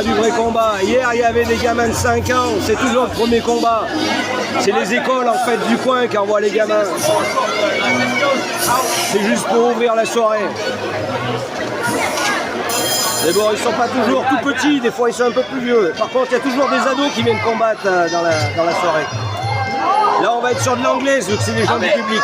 Du vrai combat. Hier, il y avait des gamins de 5 ans, c'est toujours le premier combat. C'est les écoles en fait du coin qui envoient les gamins. C'est juste pour ouvrir la soirée. Mais bon, ils sont pas toujours tout petits, des fois ils sont un peu plus vieux. Par contre, il y a toujours des ados qui viennent combattre dans la soirée. Là, on va être sur de l'anglaise, vu que c'est des gens du public.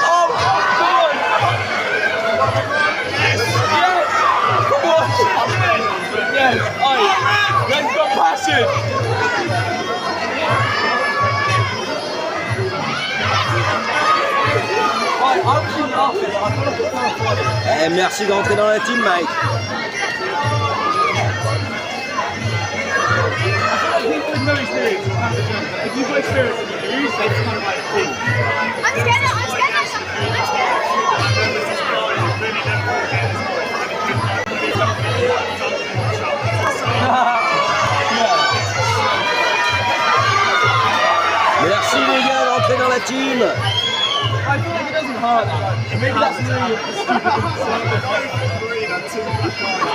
Eh, merci d'entrer dans la team, Mike. Merci les gars d'entrer dans la team. I feel like it doesn't hurt that much. Maybe that's really stupid.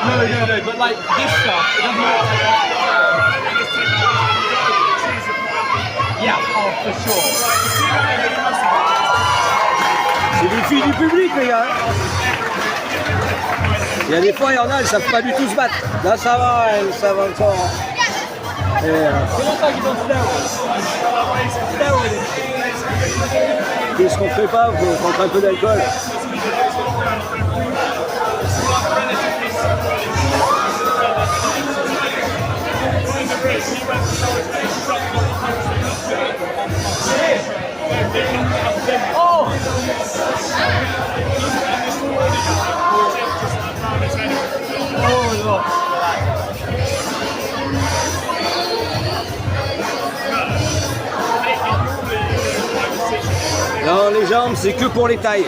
No, but like this stuff, it doesn't hurt. Yeah, oh, for sure. C'est des filles du public, les gars. Il y a des fois, il y en a, elles savent pas du tout se battre. Là, ça va, elles savent encore. Qu'est-ce qu'on fait pas pour prendre un peu d'alcool? Oh! Non, les jambes, c'est que pour les tailles.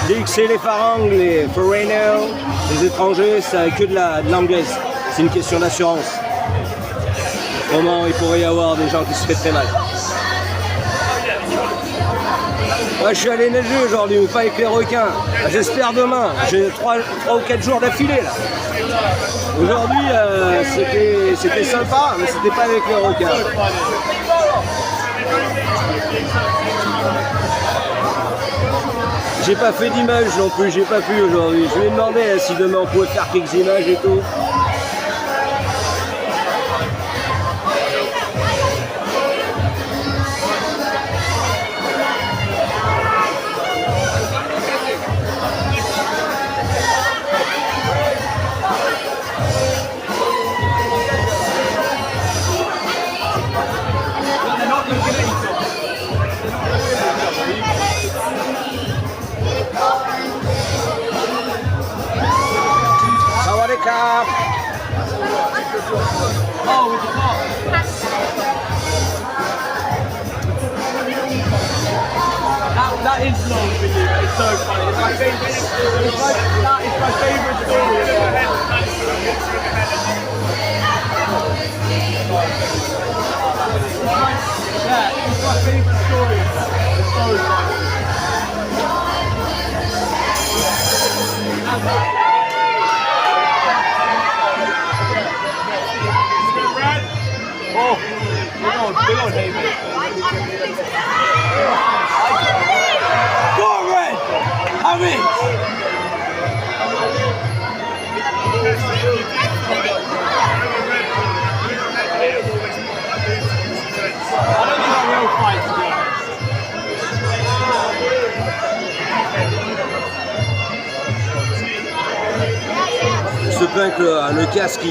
Dès que c'est les phalanges, les foreigners, les étrangers, c'est que de l'anglaise. C'est une question d'assurance. Comment il pourrait y avoir des gens qui se feraient très mal. Moi, je suis allé nager aujourd'hui, mais pas avec les requins. J'espère demain. J'ai 3 ou 4 jours d'affilée là. Aujourd'hui, c'était sympa, mais c'était pas avec les requins. J'ai pas fait d'image non plus, j'ai pas pu aujourd'hui. Je lui ai demandé si demain on pouvait faire quelques images et tout. Oh, with the car. That is long for you. It's so funny. It's my favorite. That is my favorite story. Yeah, it's my favorite story. It's so funny. Oh, big on David. Go on, Red! Have it! I don't think I will fight, to be honest. Je se plaint que le casque,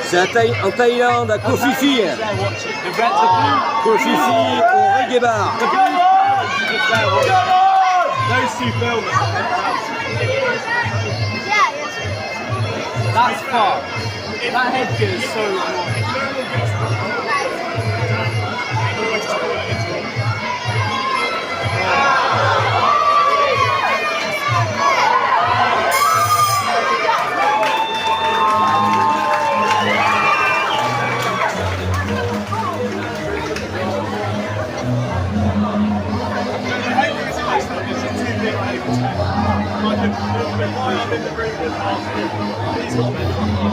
c'est en Thaïlande, à Koh Phi Phi. Koh Phi Phi au Reggae Bar. Those two filmers. That's far. That headgear is so annoying. He's got Oh,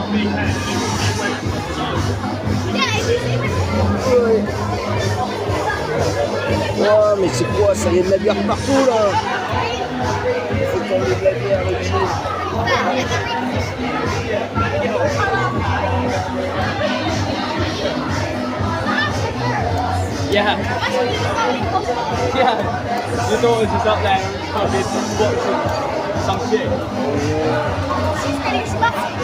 mais c'est quoi ça? Il y a de la bière partout là. Il faut qu'on ait de la bière avec nous. Yeah. Yeah. Your daughter's just up there fucking watching some shit. She's getting spotted.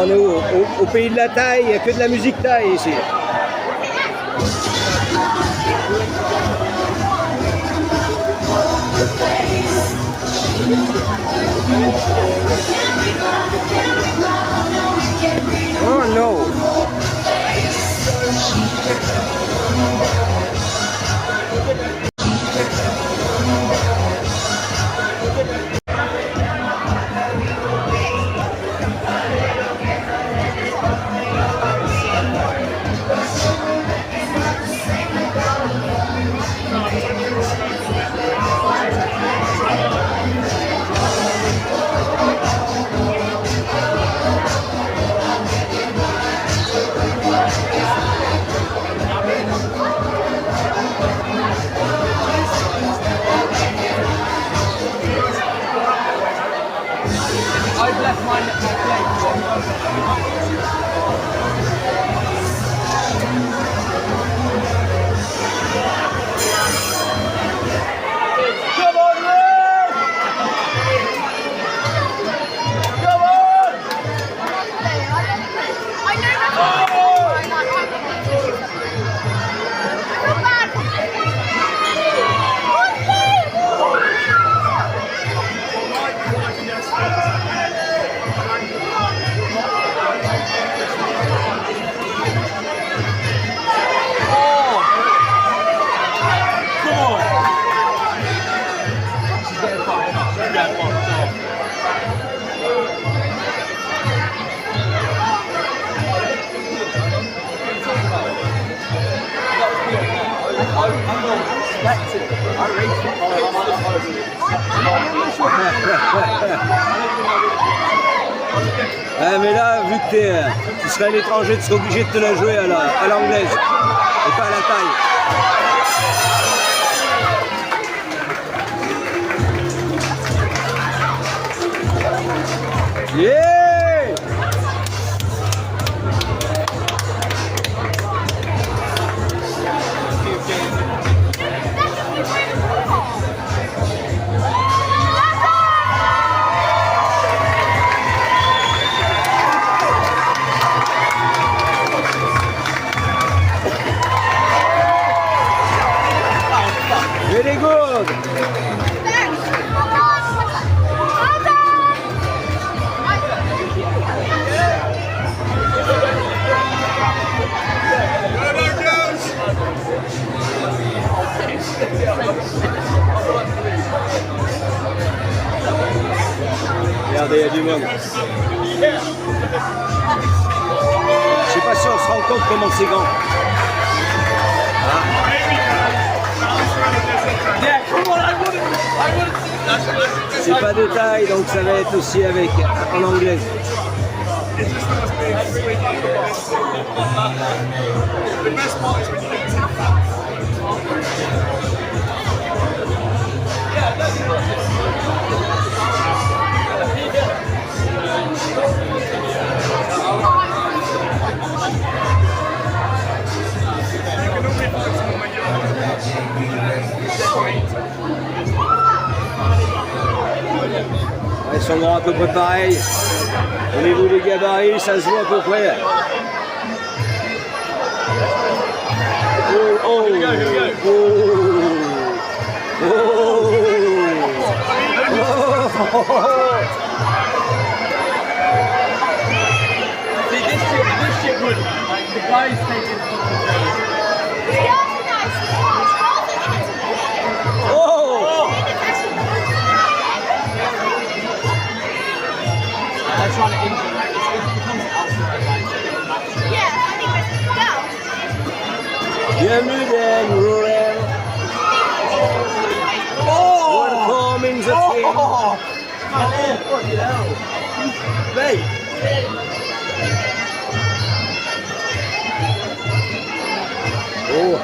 On est au pays de la taille, il n'y a que de la musique taille ici. Oh no! I've left mine at my Come on, Red! Come on! I know that. I feel bad. Ah, mais là, vu que tu serais un étranger, tu serais obligé de te la jouer à l'anglaise et pas à la taille. Yeah! Very good! Regardez, il y a du monde. Je sais pas si on se rend compte comment c'est grand. C'est pas de taille, donc ça va être aussi avec en anglaise. Ils sont grands à peu près pareil. Au niveau des gabarits, ça se voit à peu près. Oh, oh, oh, oh, oh. See, this shit would, like, the guys take it they're trying to injure, like, it becomes ultimate, like, Yeah, I think it's go. Bienvenue Dan, Roland. Oh! Veille. Oh.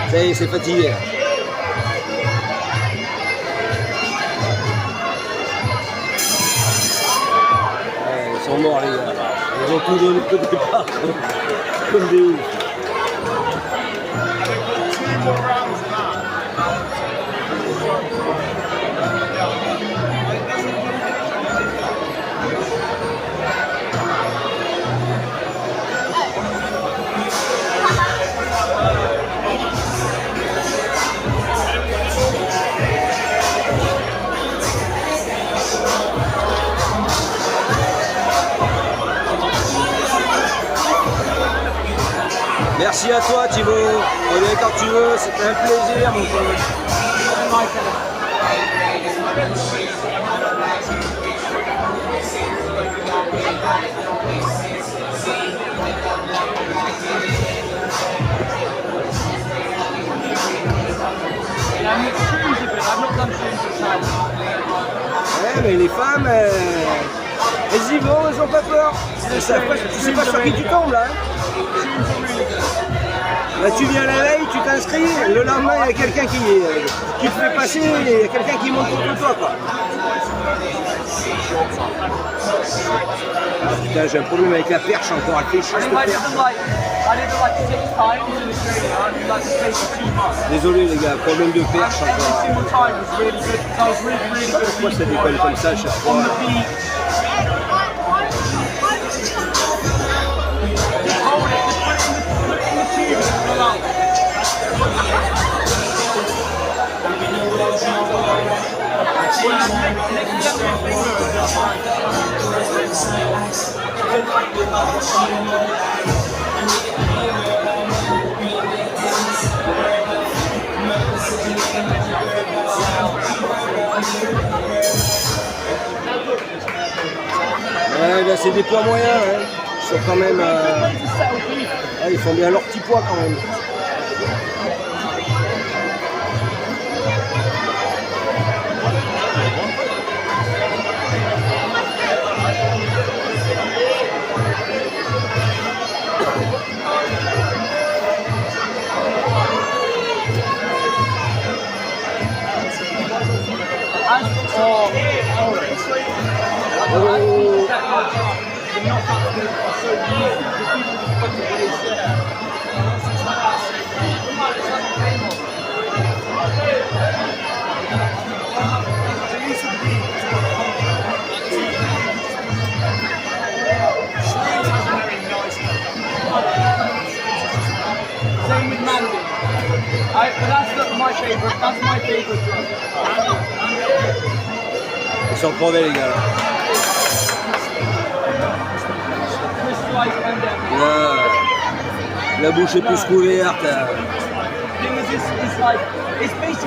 Ça y est, c'est fatigué. Ouais, ils sont morts les gars. Ils ont tout donné de départ comme des oufs. Merci à toi Thibaut, reviens quand tu veux, c'était un plaisir mon pote. Ouais mais les femmes, elles y vont, elles ont pas peur. Tu sais pas sur qui tu tombes là. Là, tu viens la veille, tu t'inscris, le lendemain il y a quelqu'un qui te fait passer, il y a quelqu'un qui monte contre toi quoi. Ah, putain, j'ai un problème avec la perche encore, elle fait chier cette perche. Désolé les gars, problème de perche encore. Pourquoi ça décolle comme ça à chaque fois? Ouais, là c'est des poids moyens, hein. Ils sont quand même. Ah, ils font bien leur petit poids quand même. Same with Mandy. But that's my favorite drug. Ils sont crevés les gars. Là, la bouche est plus couverte.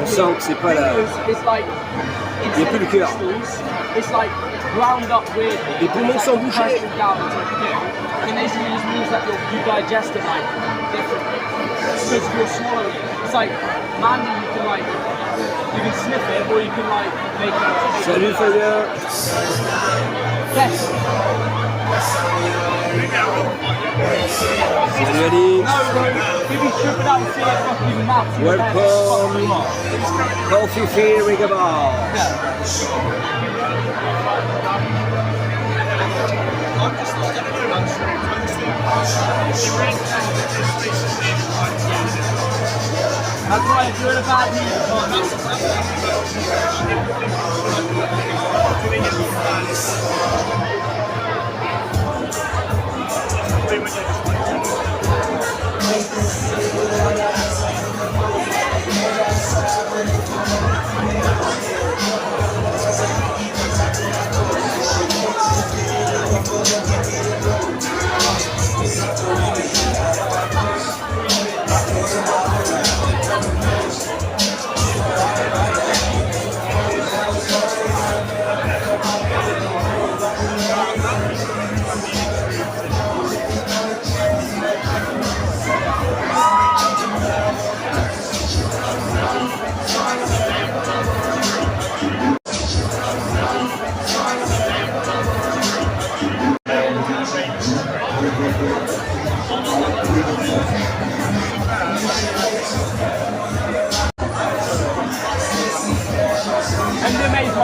On sent que c'est pas là. Il n'y a plus le cœur. Les poumons sont bouchés. And basically just means that you digest it like differently. Because you're swallowing it. It's like Mandy, you can sniff it or you can make it. Salut Fabien. Yes. Salut Ali. No, bro. If you strip it out and see like fucking mouth. Welcome. Coffee Fairy Gabal. I'm just like, I don't know, I'm sure That's why if you're in a bad mood,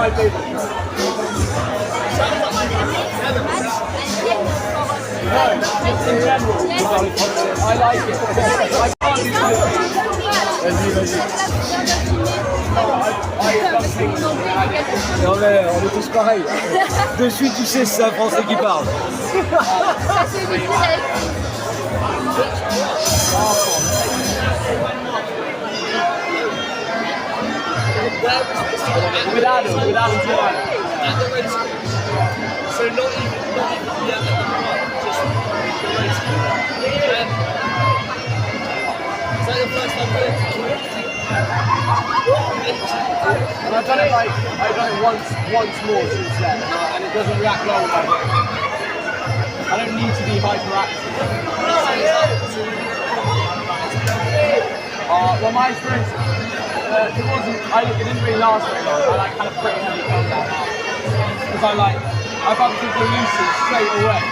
my favorite. No, just in general. I like it. I can't do Non mais on est tous pareils. De suite tu sais c'est un Français qui parle. Without him. At the red school. So not even yeah, just the red school. Is that the first time you've And I've done it once more since then, and it doesn't react well with my brain. I don't need to be hyperactive. Well, my experience, it didn't really last very long. I kind of pretty heavy felt that out. Because I bumped into Lucy straight away.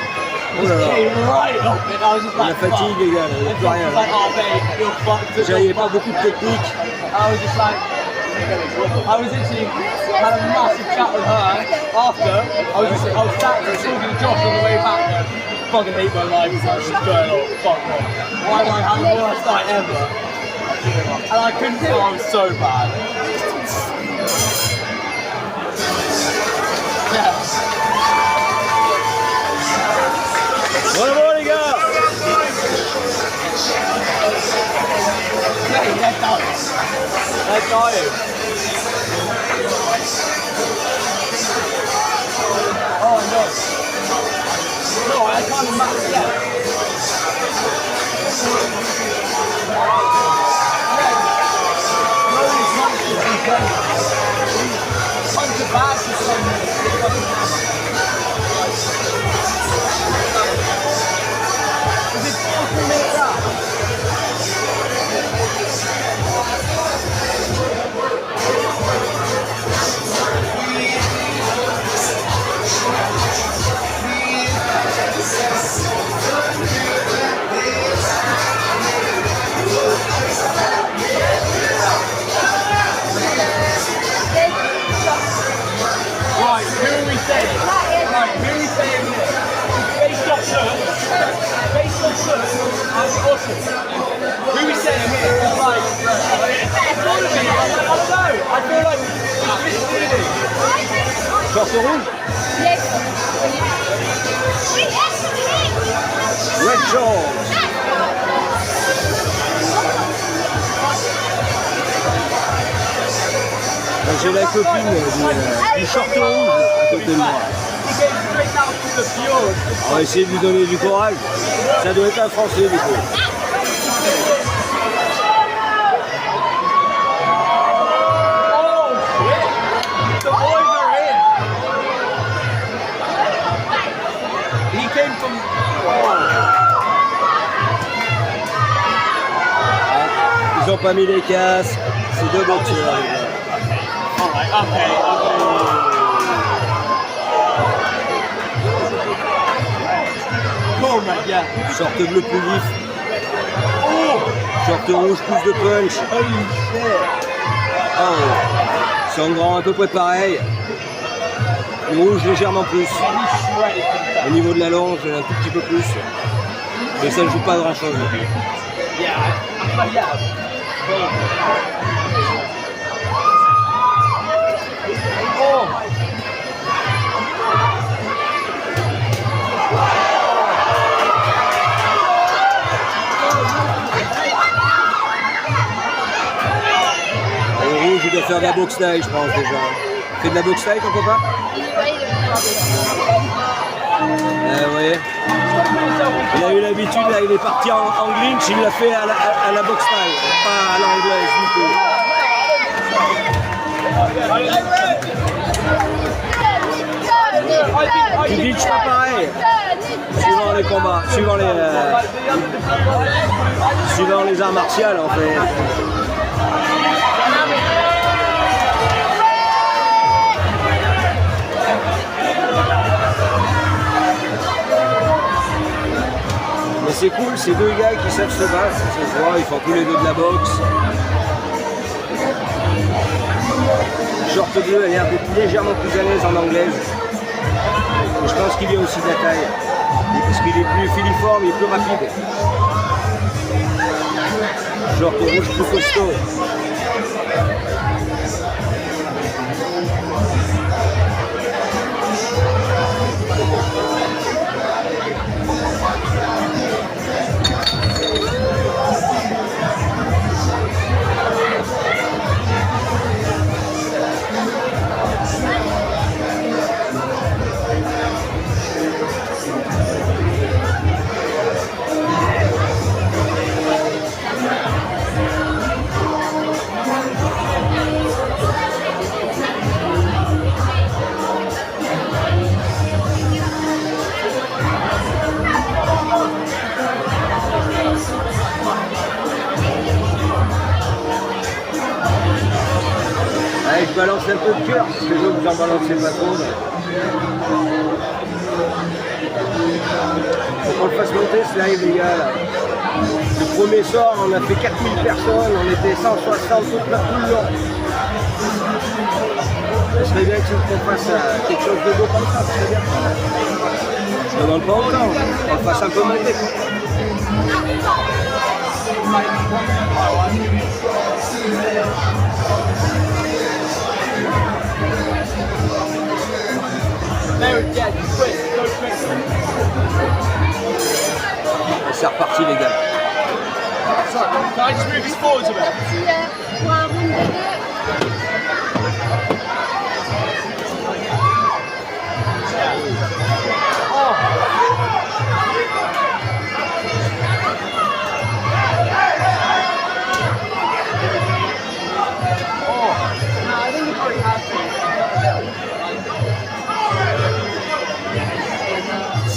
Just came right up and I was just like, La fatigue les gars, and plus rien. she was like, oh babe, you're fucked. J'avais pas beaucoup de technique. I was just like, I was literally had a massive chat with her after. I was sat there talking to Josh on the way back there. Fucking hate my life, what's going on, fuck off. Why am I having the worst night ever? And I couldn't tell I was so bad. Yeah. Bravo les gars. Hey, they're dying. They're dying. Oh no. No, I can't imagine. Yeah. No, these monsters are dead. Tons of bags or something. Is it 2 or 3 minutes out? Right, who are we saying? Right, who are we saying here? Based off shirt, I'm awesome. Who are we saying here? It's like, I don't know. I feel like it's misleading. Short rouge. Red short. J'ai la copine du short rouge à côté de moi. On va essayer de lui donner du courage. Ça doit être un Français du coup. Oh shit! The boys are in! He came from... Ils ont pas mis les casques. C'est deux boxeurs. Alright, okay. Cool, mate, yeah. Short bleu plus vif. Oh! Short rouge plus de punch. Holy shit! Oh. Sangran à peu près pareil. Le rouge légèrement plus. He's shredded. Au niveau de la longe, un tout petit peu plus. Mais ça ne joue pas grand chose. Yeah, yeah. Oh! Le rouge, il doit faire de la boxe taille, je pense déjà. Fait de la boxe taille ton copain? Oui. Il a eu l'habitude, là, il est parti en clinch, il l'a fait à la boxe taille, pas à l'anglaise du tout. Tu glitches pas pareil, suivant les combats, suivant les arts martiaux en fait. Mais c'est cool, ces deux gars qui savent se battre, ça se voit, ils font tous les deux de la boxe. Short carte bleue, elle a l'air d'être légèrement plus à l'aise en anglaise. Et je pense qu'il vient aussi de la taille. Parce qu'il est plus filiforme, il est plus rapide. Genre ton rouge plus costaud. Allez, je balance un peu de cœur, parce que je veux que vous en balancez pas trop. Faut qu'on le fasse monter ce live, les gars. Là. Le premier soir, on a fait 4000 personnes, on était 160 tout le long. Ce serait bien qu'on fasse quelque chose de beau comme ça, ce serait bien. Je ne demande pas autant, on le fasse un peu monter. C'est reparti les gars. Sorry, can I just move this forwards a bit? Pour un round de 2.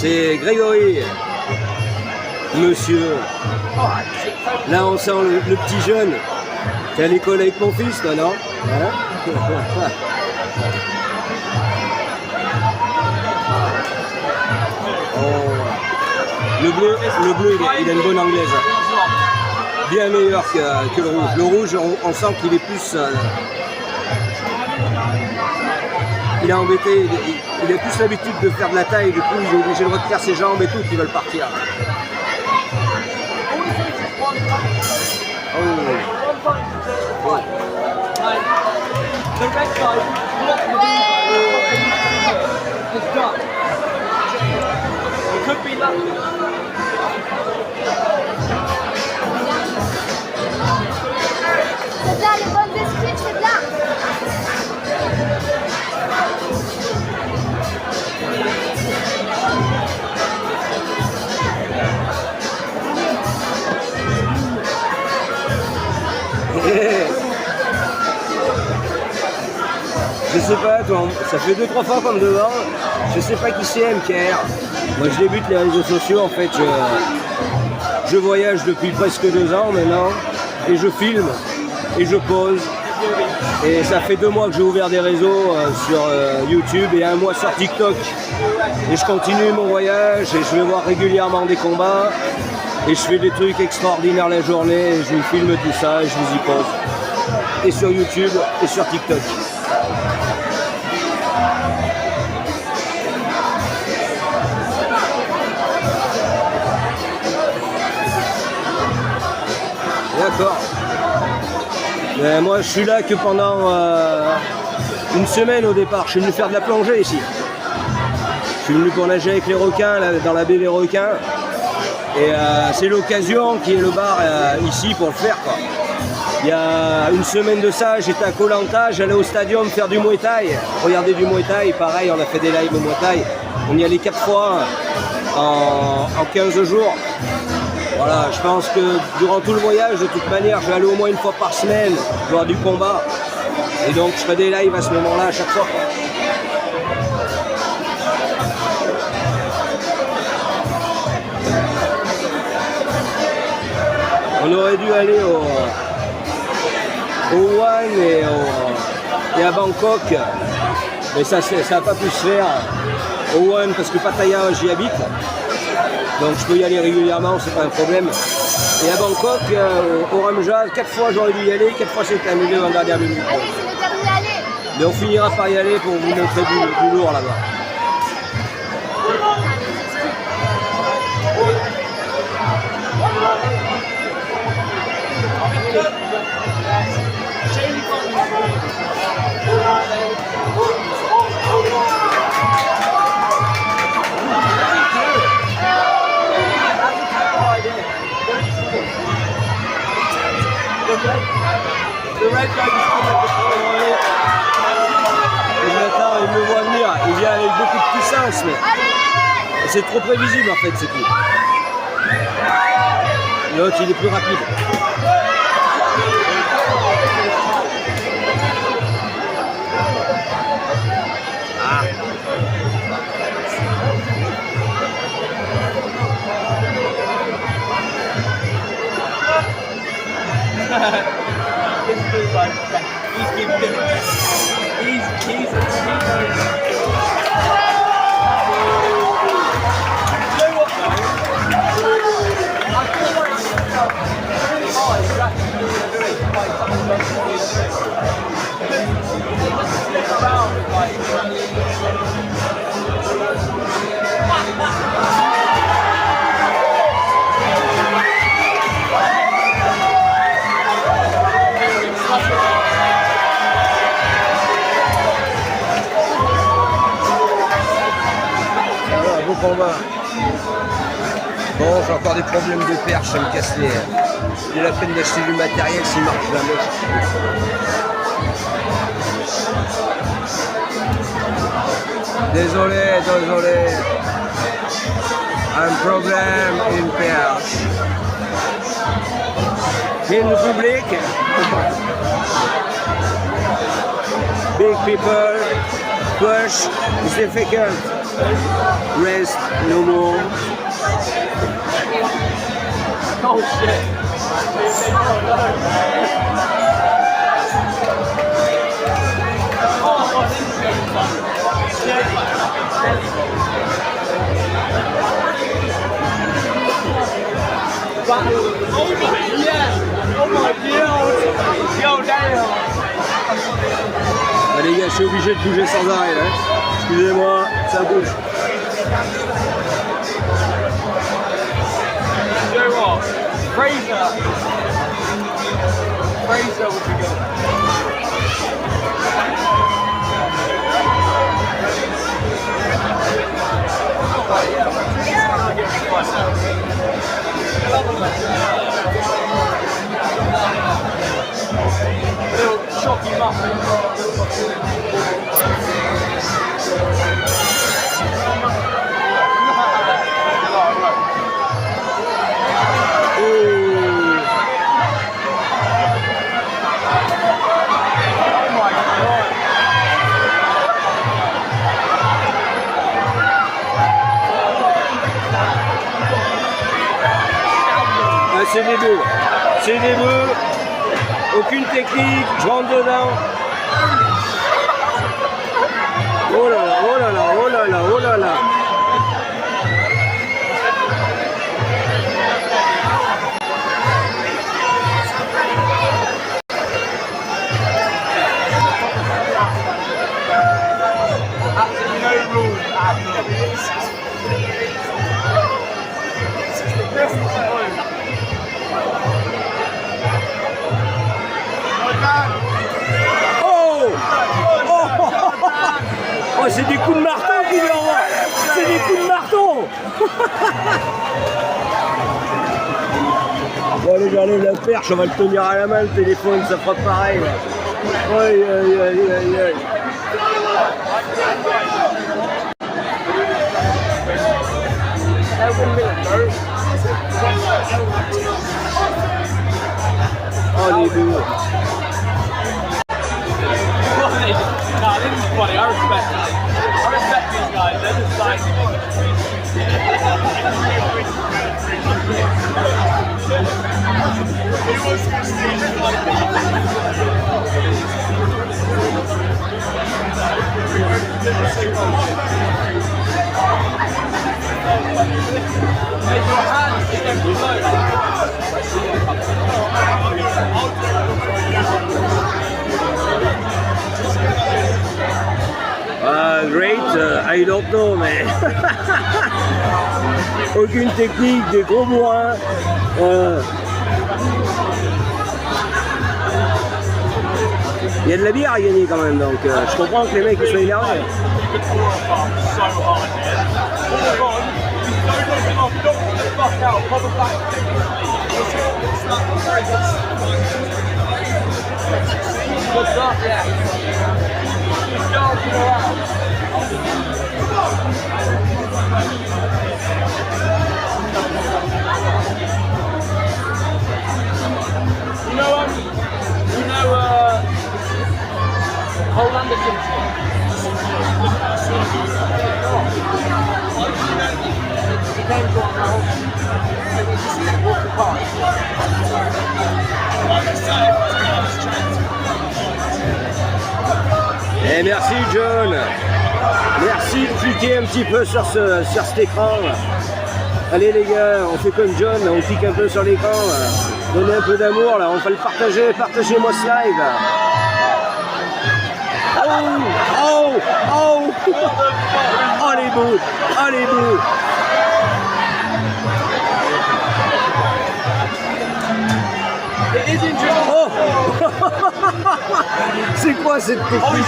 C'est Grégory, monsieur. Là on sent le petit jeune. T'es à l'école avec mon fils toi, non hein? Oh. Le bleu il a une bonne anglaise. Bien meilleur que le rouge. Le rouge on sent qu'il est plus... il est embêté, il a plus l'habitude de faire de la taille, du coup il est obligé de retirer ses jambes et tout, qui veulent partir. Oh. The red guy, is done. It could be lucky. C'est de là, les bonnes esprits, c'est de là. Je sais pas, toi, ça fait 2-3 fois comme devant, je sais pas qui c'est MKR. Moi je débute les réseaux sociaux, en fait, je voyage depuis presque 2 ans maintenant, et je filme, et je pose. Et ça fait 2 mois que j'ai ouvert des réseaux sur YouTube et 1 mois sur TikTok. Et je continue mon voyage et je vais voir régulièrement des combats. Et je fais des trucs extraordinaires la journée, et je vous filme tout ça et je vous y pose. Et sur YouTube et sur TikTok. D'accord. Mais moi je suis là que pendant une semaine au départ. Je suis venu faire de la plongée ici. Je suis venu pour nager avec les requins là, dans la baie des requins. Et c'est l'occasion qui est le bar ici pour le faire, quoi. Il y a une semaine de ça, j'étais à Koh Lanta, j'allais au stadium faire du Muay Thai, regarder du Muay Thai, pareil on a fait des lives au Muay Thai. On y allait 4 fois en 15 jours. Voilà, je pense que durant tout le voyage, de toute manière, je vais aller au moins 1 fois par semaine voir du combat. Et donc je ferai des lives à ce moment-là à chaque fois, quoi. On aurait dû aller au Wuhan et à Bangkok, mais ça n'a pas pu se faire. Au Wuhan parce que Pattaya j'y habite, donc je peux y aller régulièrement, c'est pas un problème. Et à Bangkok, au Ramjas, 4 fois j'aurais dû y aller, 4 fois c'est annulé en dernière minute. Allez, c'est le dernier aller. Mais on finira par y aller pour vous montrer du lourd là-bas. The red guy just come like Le matin, il me voit venir, il vient avec beaucoup de puissance, mais c'est trop prévisible en fait, c'est tout. L'autre, il est plus rapide. Ah. this dude, like, he's giving it. He's you know what though? I feel like it's really hard to actually do it like someone else is doing it. They just slip around and like Beau combat. Bon, j'ai encore des problèmes de perche, ça me casse les... J'ai la peine d'acheter du matériel s'il marche jamais. Désolé. Un problème, une perche. In the public. Big people. Push is difficult. Rest no more. oh shit. Ah, les gars, je suis obligé de bouger sans arrêt là. Excusez-moi, ça bouge. You know what? Fraser would be good. Little shocky muffin. C'est des bœufs. C'est des bœufs. Aucune technique. Je rentre dedans. Oh là là, oh là là, oh là là, oh là là. Absolutely no rules at all. Oh, c'est des coups de marteau qu'il lui envoie. C'est des coups de marteau. Bon allez, j'enlève la perche, on va le tenir à la main, le téléphone, ça fera pareil. Aïe, aïe, aïe, aïe, aïe. Oh les deux. Nah, this is funny. I respect these guys. They're just like. Hey, your hands, they don't float. I don't know, mais aucune technique, des gros bourrins. Il y a de la bière à gagner quand même, donc je comprends que les mecs ils soient énervés. Hollander Et merci John, merci de cliquer un petit peu sur cet écran. Allez les gars, on fait comme John, on clique un peu sur l'écran, donnez un peu d'amour là, on va le partager, partagez-moi ce live. Oh, oh, oh, oh les bouts, oh les bouts. Oh. C'est quoi cette technique?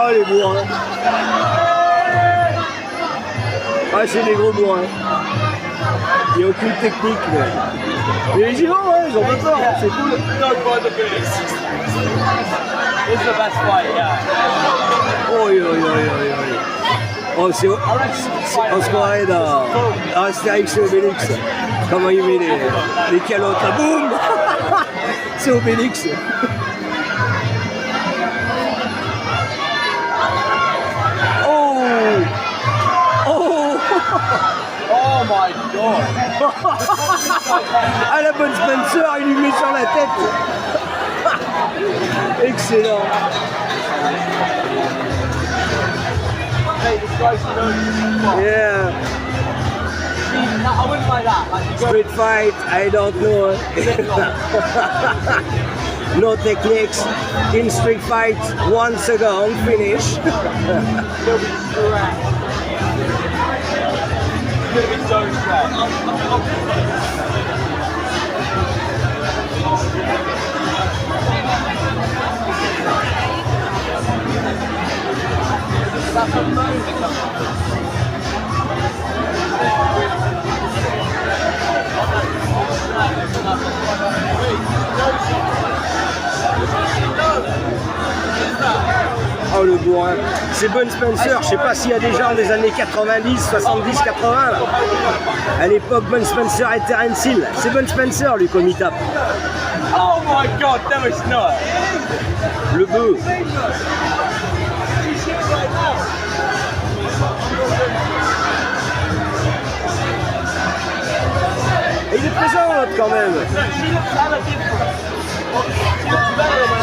Les bourrins. Ah, c'est des gros bourrins. Il n'y a aucune technique. Mais les ils vont, ouais, ils ont pas peur, c'est cool. Oh, oh, c'est. On se croirait dans Astérix et Obélix. Comment il met les calottes, là, boum. C'est Obélix. Oh my god! Ah, la bonne Spencer, il lui met sur la tête. Excellent. Hey, this guy's known. Yeah. I wouldn't like that. Like, you go Street fight, I don't know. No techniques. In street fight, 1 second, finish. You'll be trapped. You're gonna be so trapped. That's a moment. Oh le bourrin, c'est Bud Spencer, je sais pas s'il y a des gens des années 90, 70, 80 là. À l'époque Bud Spencer et Terence Hill, c'est Bud Spencer lui comme il tape. Oh my god, no it's not. Le bœuf. Et il est présent l'autre quand même.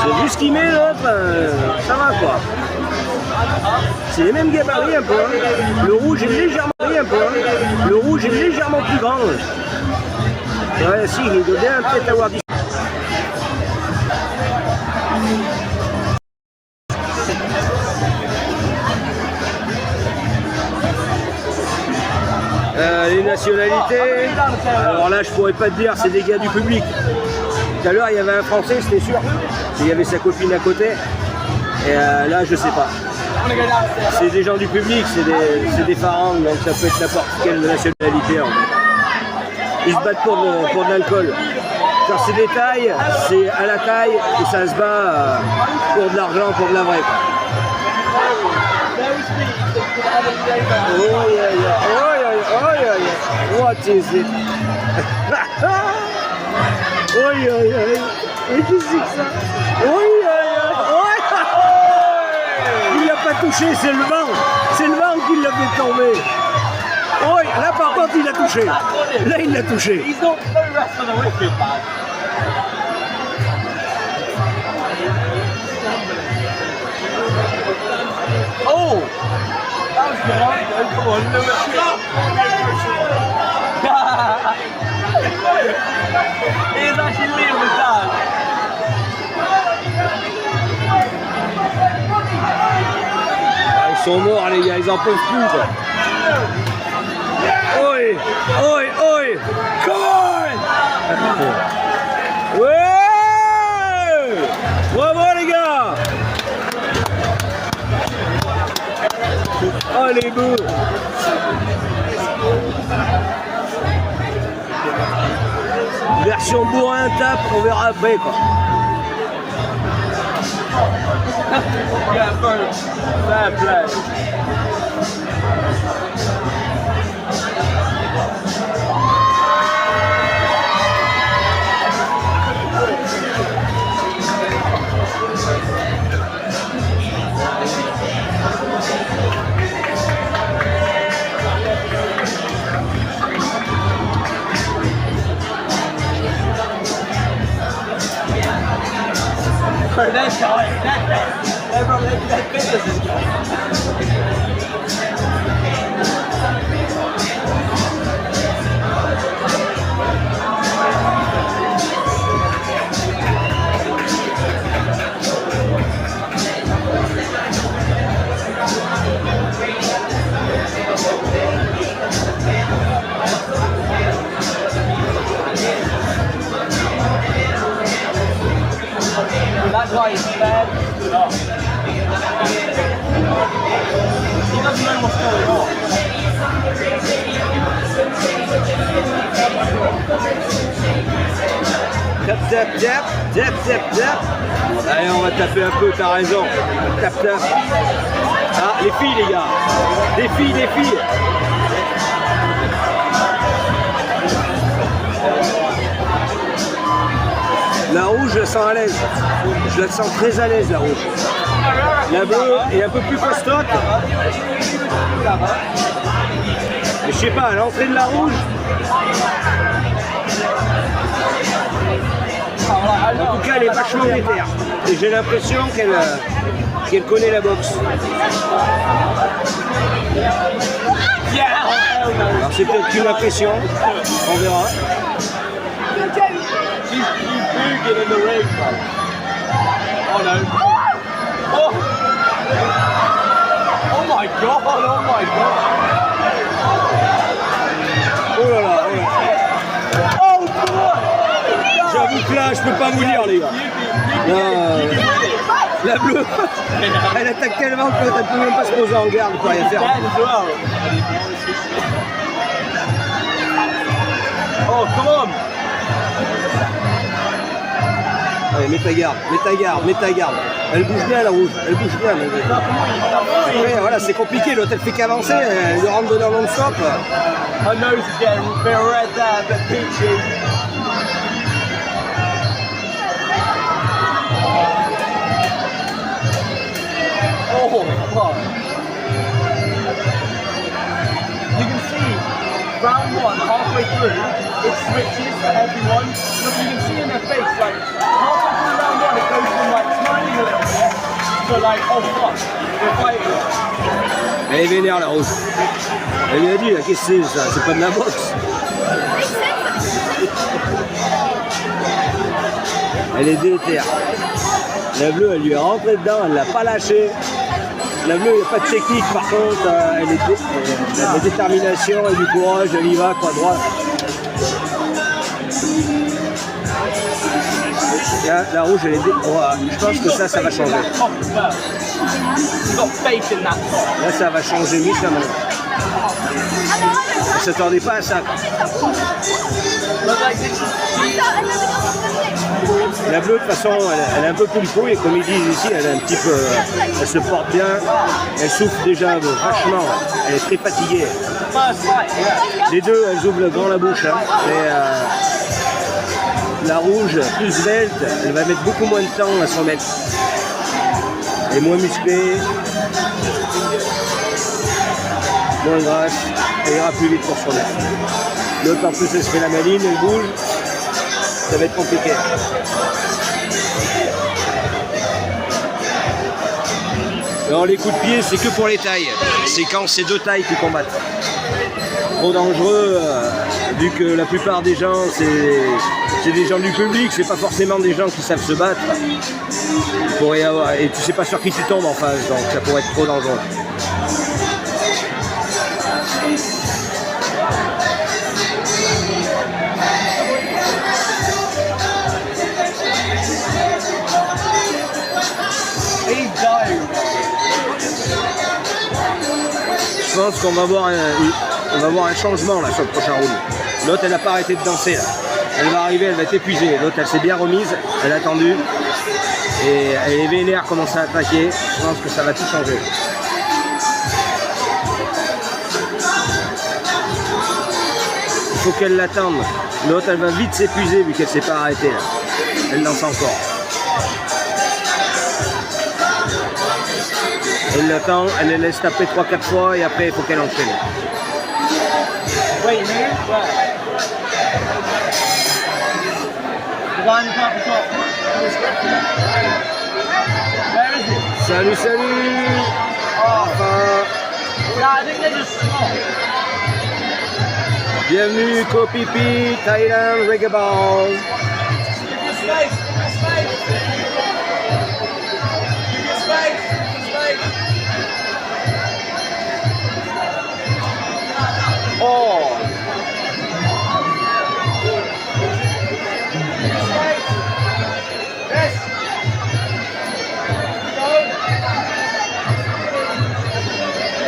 C'est vu ce qu'il met l'autre, ça va quoi. C'est les mêmes gabarits un peu. Hein. Le rouge est légèrement un peu. Hein. Le rouge est légèrement plus grand. Ouais, si, il doit bien peut-être avoir dit. Les nationalités, alors là je pourrais pas te dire, c'est des gars du public. Tout à l'heure il y avait un Français, c'était sûr. Il y avait sa copine à côté. Et là je sais pas. C'est des gens du public, c'est des pharaons, donc ça peut être n'importe quelle nationalité. En fait. Ils se battent pour de l'alcool. Genre c'est des tailles, c'est à la taille et ça se bat pour de l'argent, pour de la vraie. Oh yeah, yeah. Oh yeah, yeah. Oh yeah, yeah. What is it? Oh yeah, yeah. Mais qu'est-ce que c'est que ça? Oh yeah, yeah. Oh yeah. Il l'a pas touché, c'est le vent. C'est le vent qui l'a fait tomber. Oh, là par contre il l'a touché. Là il l'a touché. Oh! That was good. Come on, do it. He's actually leading with that. Ah, ils sont morts les gars, ils en peuvent plus quoi. Oi, oi, oi, come on. Ouais, bravo les gars. Oh les beaux. Version bourrin tape, on verra après quoi. Yeah, first. Fair play. They're dying. Everyone, they're business is going. That's why he's fed it up. He doesn't know what's going on. Tap, tap, tap, tap, tap, tap. Allez, on va taper un peu, t'as raison. Tap, tap. Ah, les filles, les gars. Des filles, des filles. La rouge, je la sens à l'aise. Je la sens très à l'aise, la rouge. La bleue est un peu plus costote. Mais je sais pas, à l'entrée de la rouge, en tout cas, elle est vachement déterre. Et j'ai l'impression qu'elle connaît la boxe. Alors c'est peut-être qu'une impression, on verra. She's booging in the ring. Oh no. Oh! Oh my god, oh my god. Oh là là, oh là. Oh, come on! J'avoue que là, je peux pas vous dire, les gars. Non, la bleue, elle attaque tellement que t'as pu même pas se poser en garde, quoi, rien faire. Dead as well. Oh, come on! Allez, mets ta garde, mets ta garde, mets ta garde. Elle bouge bien, la rouge, elle bouge bien. Mais... Après, voilà, c'est compliqué, l'autre elle fait qu'avancer, elle lui rentre dedans non-stop. Her nose is getting a bit red there, a bit peachy. Oh, fuck. You can see round one, halfway through, it switches for everyone. Look, you can see in their face, like, halfway through round one, it goes from, like, smiling a little bit to, like, oh, fuck, we're fighting. Elle est vénère, la rouge. Elle lui a dit, qu'est-ce que c'est ça? C'est pas de la boxe. Elle est déterre. La bleue, elle lui est rentrée dedans, elle l'a pas lâché. La bleue, il n'y a pas de technique, par contre, elle a de la détermination et du courage, elle y va, quoi, droit. Là, la rouge, elle est je pense que ça va changer. Là, ça va changer méchamment. On ne s'attendait pas à ça. La bleue, de toute façon, elle est un peu plus le et comme ils disent ici, elle est un petit peu, elle se porte bien, elle souffle déjà vachement, elle est très fatiguée. Les deux, elles ouvrent grand la bouche. Hein, et, la rouge, plus svelte, elle va mettre beaucoup moins de temps à s'en mettre. Elle est moins musclée, moins grasse, elle ira plus vite pour s'en mettre. L'autre en plus elle se fait la maline, elle bouge, ça va être compliqué. Non, les coups de pied, c'est que pour les tailles. C'est quand c'est deux tailles qui combattent. Trop dangereux, vu que la plupart des gens, c'est des gens du public, c'est pas forcément des gens qui savent se battre. Il pourrait y avoir, et tu sais pas sur qui tu tombes en face, donc ça pourrait être trop dangereux. Je pense qu'on va voir un changement là sur le prochain round. L'autre elle n'a pas arrêté de danser là. Elle va arriver, elle va être épuisée. L'autre elle s'est bien remise, elle a attendu. Et elle est vénère, commence à attaquer. Je pense que ça va tout changer. Il faut qu'elle l'attende. L'autre elle va vite s'épuiser vu qu'elle ne s'est pas arrêtée là. Elle danse encore. Elle l'attend, elle les laisse taper 3-4 fois et après il faut qu'elle enchaîne. Wait, who? Where? The guy in the purple top. Where is it? Salut, salut! Enfin. Yeah, I think they just stopped. Bienvenue, Kopipi, Thailand, Reggae Ball. Give your space, give your space. Give your space, give your space. Oh! Yes.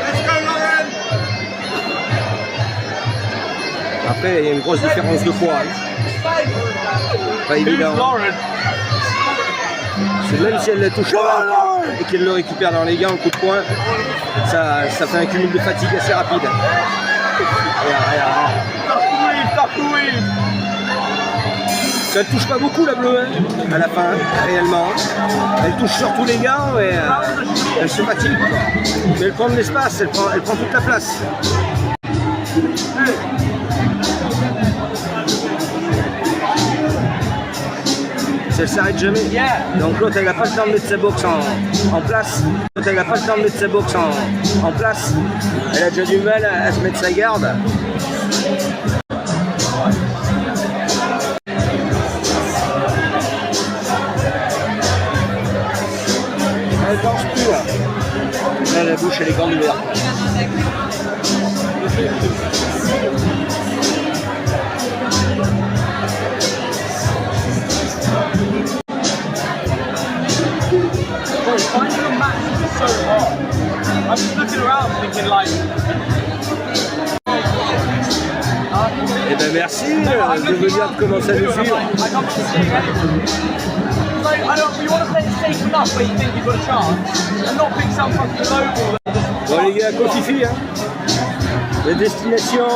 Let's go, Lauren. Après, il y a une grosse différence de poids. Hein. Pas évident. C'est même si elle la touche pas et qu'elle le récupère dans les gants, le coup de poing, ça fait un cumul de fatigue assez rapide. Ça ne touche pas beaucoup la bleue hein, à la fin, réellement. Elle touche surtout les gants et elle se fatigue. Quoi. Mais elle prend de l'espace, elle prend toute la place. Elle s'arrête jamais. Donc l'autre elle n'a pas le temps de mettre sa boxe en place. L'autre elle n'a pas le temps de mettre sa boxe en place. Elle a déjà du mal à se mettre sa garde. Elle danse plus là. Là la bouche elle est grande ouverte. Finding a match is so hard. I'm just looking around thinking like... Eh ben merci de venir de commencer à nous suivre. I can't see anything. So, I don't, you want to play it safe enough where you think you've got a chance and not pick some fucking lowball that just... Bon les gars, Kofifi, hein. La destination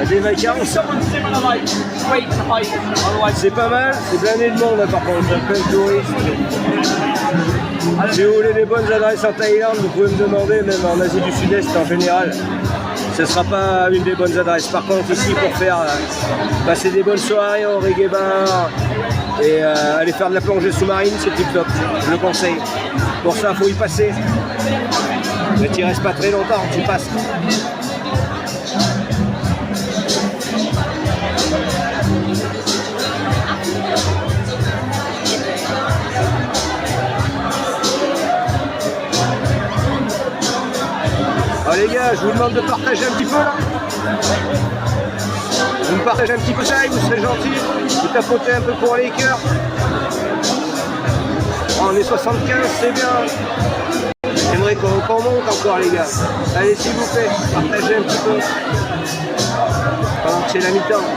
des vacances. Someone similar like weight and height, otherwise... C'est pas mal, c'est blindé de monde hein, par contre, plein de touristes. Si vous voulez des bonnes adresses en Thaïlande, vous pouvez me demander, même en Asie du Sud-Est en général. Ce ne sera pas une des bonnes adresses. Par contre, ici, pour faire passer des bonnes soirées au reggae bar et aller faire de la plongée sous-marine, c'est tip top. Je le conseille. Pour ça, il faut y passer. Mais tu restes pas très longtemps, tu passes. Alors les gars, je vous demande de partager un petit peu là. Vous me partagez un petit peu ça, vous serez gentils. Vous tapotez un peu pour les cœurs. Oh, on est 75, c'est bien. J'aimerais qu'on monte encore les gars. Allez s'il vous plaît, partagez un petit peu. Pendant que c'est la mi-temps.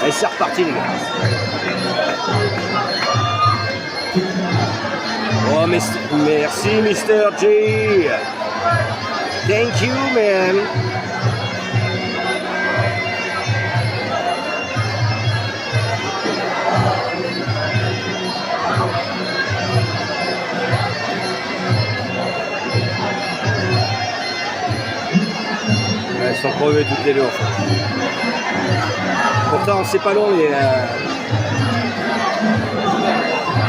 Allez, c'est reparti les gars. Oh, merci Mr. G. Thank you, man. Elles sont crevées toutes les deux. Pourtant, c'est pas long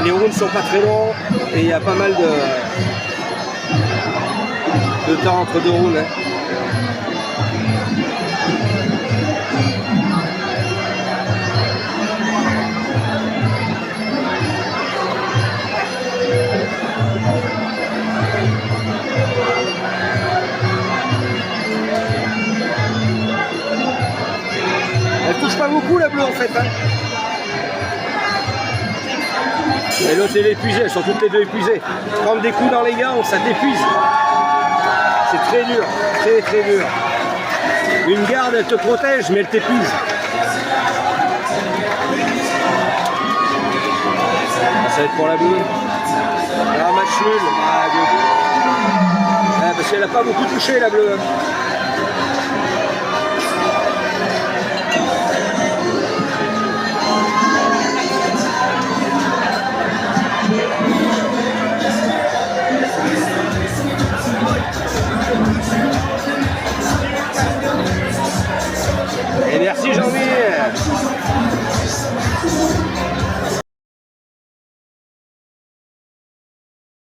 les rounds sont pas très longs et il y a pas mal de temps entre deux rounds. Hein. Elle touche pas beaucoup la bleue en fait. Hein. Et l'autre elle est épuisée, elles sont toutes les deux épuisées. Prendre des coups dans les gants, ça t'épuise. C'est très dur, très très dur. Une garde elle te protège mais elle t'épuise. Ça va être pour la bleue. Ah, match nul. Ah, parce qu'elle n'a pas beaucoup touché la bleue.